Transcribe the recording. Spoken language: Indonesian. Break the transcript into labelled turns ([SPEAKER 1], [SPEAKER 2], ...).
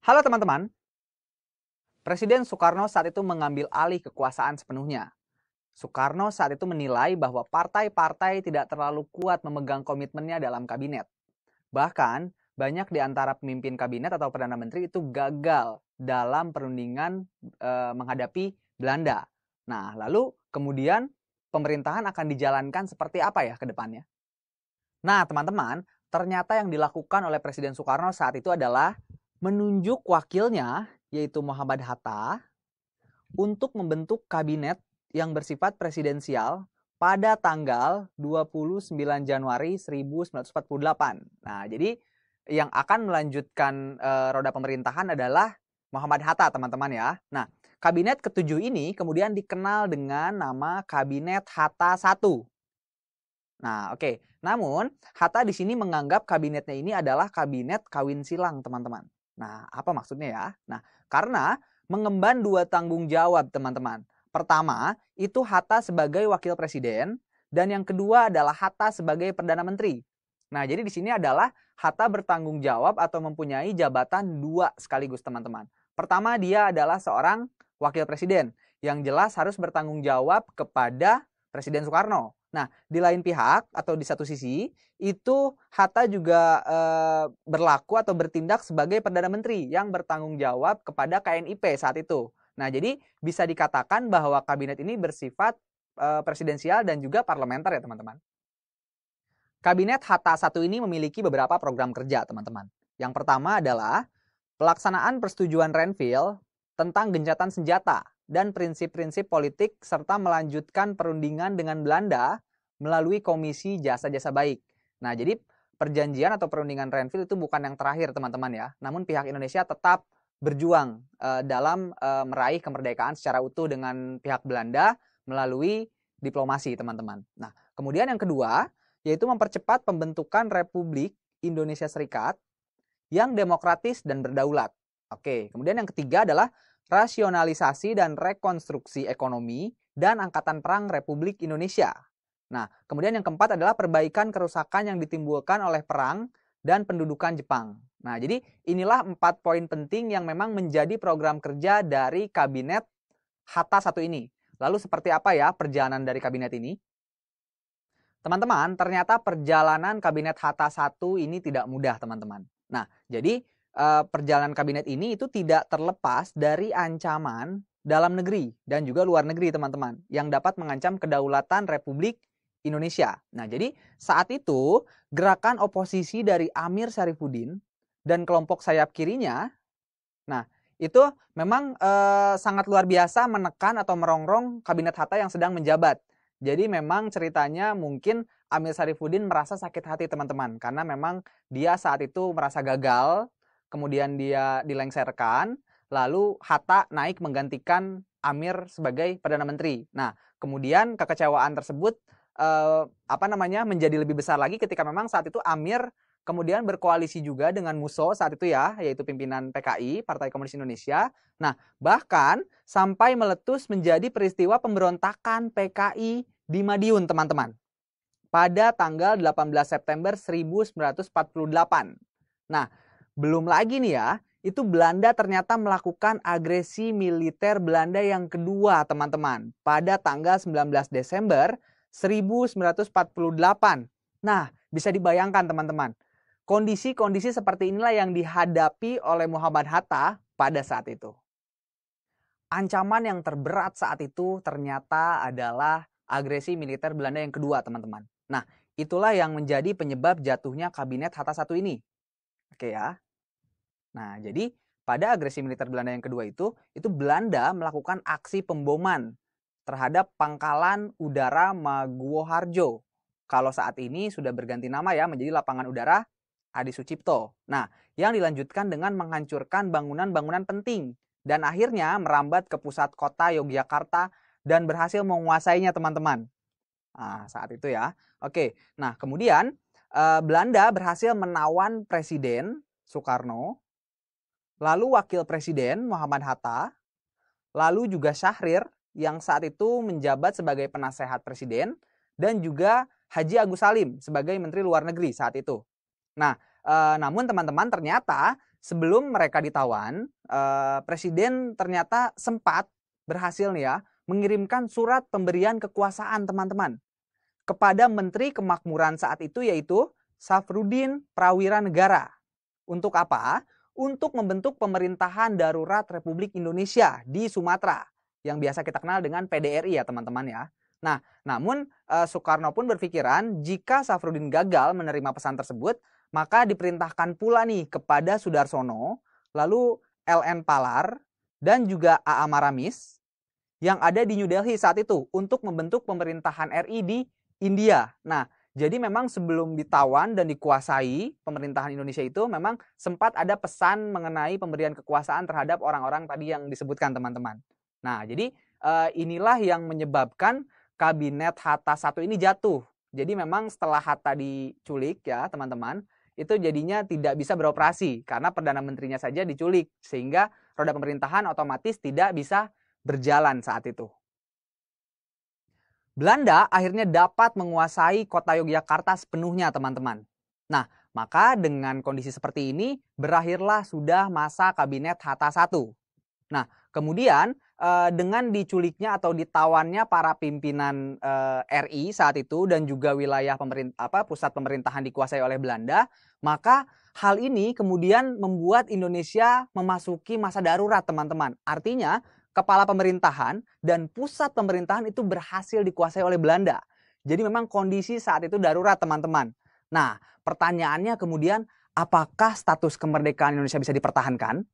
[SPEAKER 1] Halo teman-teman, Presiden Soekarno saat itu mengambil alih kekuasaan sepenuhnya. Soekarno saat itu menilai bahwa partai-partai tidak terlalu kuat memegang komitmennya dalam kabinet. Bahkan, banyak di antara pemimpin kabinet atau Perdana Menteri itu gagal dalam perundingan menghadapi Belanda. Nah, lalu kemudian pemerintahan akan dijalankan seperti apa ya ke depannya? Nah, teman-teman, ternyata yang dilakukan oleh Presiden Soekarno saat itu adalah menunjuk wakilnya, yaitu Muhammad Hatta, untuk membentuk kabinet yang bersifat presidensial pada tanggal 29 Januari 1948. Nah, jadi yang akan melanjutkan roda pemerintahan adalah Muhammad Hatta, teman-teman ya. Nah, kabinet ketujuh ini kemudian dikenal dengan nama Kabinet Hatta I. Nah, oke. Namun, Hatta di sini menganggap kabinetnya ini adalah kabinet kawin silang, teman-teman. Nah, apa maksudnya ya? Nah, karena mengemban dua tanggung jawab, teman-teman. Pertama, itu Hatta sebagai wakil presiden, dan yang kedua adalah Hatta sebagai Perdana Menteri. Nah, jadi di sini adalah Hatta bertanggung jawab atau mempunyai jabatan dua sekaligus, teman-teman. Pertama, dia adalah seorang wakil presiden, yang jelas harus bertanggung jawab kepada Presiden Soekarno. Nah, di lain pihak atau di satu sisi, itu Hatta juga berlaku atau bertindak sebagai Perdana Menteri yang bertanggung jawab kepada KNIP saat itu. Nah, jadi bisa dikatakan bahwa kabinet ini bersifat presidensial dan juga parlementer ya teman-teman. Kabinet Hatta I ini memiliki beberapa program kerja teman-teman. Yang pertama adalah pelaksanaan persetujuan Renville tentang gencatan senjata dan prinsip-prinsip politik serta melanjutkan perundingan dengan Belanda melalui Komisi Jasa-Jasa Baik. Nah, jadi perjanjian atau perundingan Renville itu bukan yang terakhir teman-teman ya. Namun pihak Indonesia tetap berjuang dalam meraih kemerdekaan secara utuh dengan pihak Belanda melalui diplomasi teman-teman. Nah, kemudian yang kedua yaitu mempercepat pembentukan Republik Indonesia Serikat yang demokratis dan berdaulat. Oke, kemudian yang ketiga adalah rasionalisasi dan rekonstruksi ekonomi dan Angkatan Perang Republik Indonesia. Nah, kemudian yang keempat adalah perbaikan kerusakan yang ditimbulkan oleh perang dan pendudukan Jepang. Nah, jadi inilah 4 poin penting yang memang menjadi program kerja dari Kabinet Hatta I ini. Lalu seperti apa ya perjalanan dari kabinet ini? Teman-teman, ternyata perjalanan Kabinet Hatta I ini tidak mudah, teman-teman. Nah, jadi perjalanan kabinet ini itu tidak terlepas dari ancaman dalam negeri dan juga luar negeri, teman-teman, yang dapat mengancam kedaulatan Republik Indonesia. Nah, jadi saat itu gerakan oposisi dari Amir Syarifuddin dan kelompok sayap kirinya, nah itu memang sangat luar biasa menekan atau merongrong Kabinet Hatta yang sedang menjabat. Jadi memang ceritanya mungkin Amir Syarifuddin merasa sakit hati teman-teman karena memang dia saat itu merasa gagal, kemudian dia dilengserkan, lalu Hatta naik menggantikan Amir sebagai Perdana Menteri. Nah, kemudian kekecewaan tersebut menjadi lebih besar lagi ketika memang saat itu Amir kemudian berkoalisi juga dengan Musso saat itu ya, yaitu pimpinan PKI, Partai Komunis Indonesia. Nah, bahkan sampai meletus menjadi peristiwa pemberontakan PKI di Madiun, teman-teman. Pada tanggal 18 September 1948. Nah, belum lagi nih ya, itu Belanda ternyata melakukan agresi militer Belanda yang kedua, teman-teman. Pada tanggal 19 Desember 1948. Nah, bisa dibayangkan teman-teman. Kondisi-kondisi seperti inilah yang dihadapi oleh Muhammad Hatta pada saat itu. Ancaman yang terberat saat itu ternyata adalah agresi militer Belanda yang kedua, teman-teman. Nah, itulah yang menjadi penyebab jatuhnya Kabinet Hatta I ini. Oke ya. Nah, jadi pada agresi militer Belanda yang kedua itu Belanda melakukan aksi pemboman terhadap pangkalan udara Maguwoharjo. Kalau saat ini sudah berganti nama ya menjadi lapangan udara Adi Sucipto. Nah, yang dilanjutkan dengan menghancurkan bangunan-bangunan penting dan akhirnya merambat ke pusat kota Yogyakarta dan berhasil menguasainya, teman-teman. Nah, saat itu ya. Oke. Nah, kemudian Belanda berhasil menawan Presiden Soekarno, lalu Wakil Presiden Muhammad Hatta, lalu juga Syahrir yang saat itu menjabat sebagai penasehat presiden dan juga Haji Agus Salim sebagai Menteri Luar Negeri saat itu. Nah, namun teman-teman ternyata sebelum mereka ditawan, Presiden ternyata sempat berhasil nih ya, mengirimkan surat pemberian kekuasaan teman-teman kepada Menteri Kemakmuran saat itu, yaitu Safrudin Prawira Negara. Untuk apa? Untuk membentuk pemerintahan darurat Republik Indonesia di Sumatera, yang biasa kita kenal dengan PDRI ya teman-teman ya. Nah, namun Soekarno pun berpikiran jika Safrudin gagal menerima pesan tersebut, maka diperintahkan pula nih kepada Sudarsono, lalu LN Palar, dan juga A.A. Maramis yang ada di New Delhi saat itu untuk membentuk pemerintahan RI di India. Nah, jadi memang sebelum ditawan dan dikuasai pemerintahan Indonesia itu memang sempat ada pesan mengenai pemberian kekuasaan terhadap orang-orang tadi yang disebutkan teman-teman. Nah, jadi inilah yang menyebabkan kabinet Hatta I ini jatuh. Jadi memang setelah Hatta diculik ya teman-teman, itu jadinya tidak bisa beroperasi karena Perdana Menterinya saja diculik, sehingga roda pemerintahan otomatis tidak bisa berjalan saat itu. Belanda akhirnya dapat menguasai kota Yogyakarta sepenuhnya teman-teman. Nah, maka dengan kondisi seperti ini berakhirlah sudah masa kabinet Hatta I. Nah, kemudian dengan diculiknya atau ditawannya para pimpinan RI saat itu dan juga wilayah pusat pemerintahan dikuasai oleh Belanda, maka hal ini kemudian membuat Indonesia memasuki masa darurat teman-teman. Artinya kepala pemerintahan dan pusat pemerintahan itu berhasil dikuasai oleh Belanda. Jadi memang kondisi saat itu darurat teman-teman. Nah, pertanyaannya kemudian apakah status kemerdekaan Indonesia bisa dipertahankan?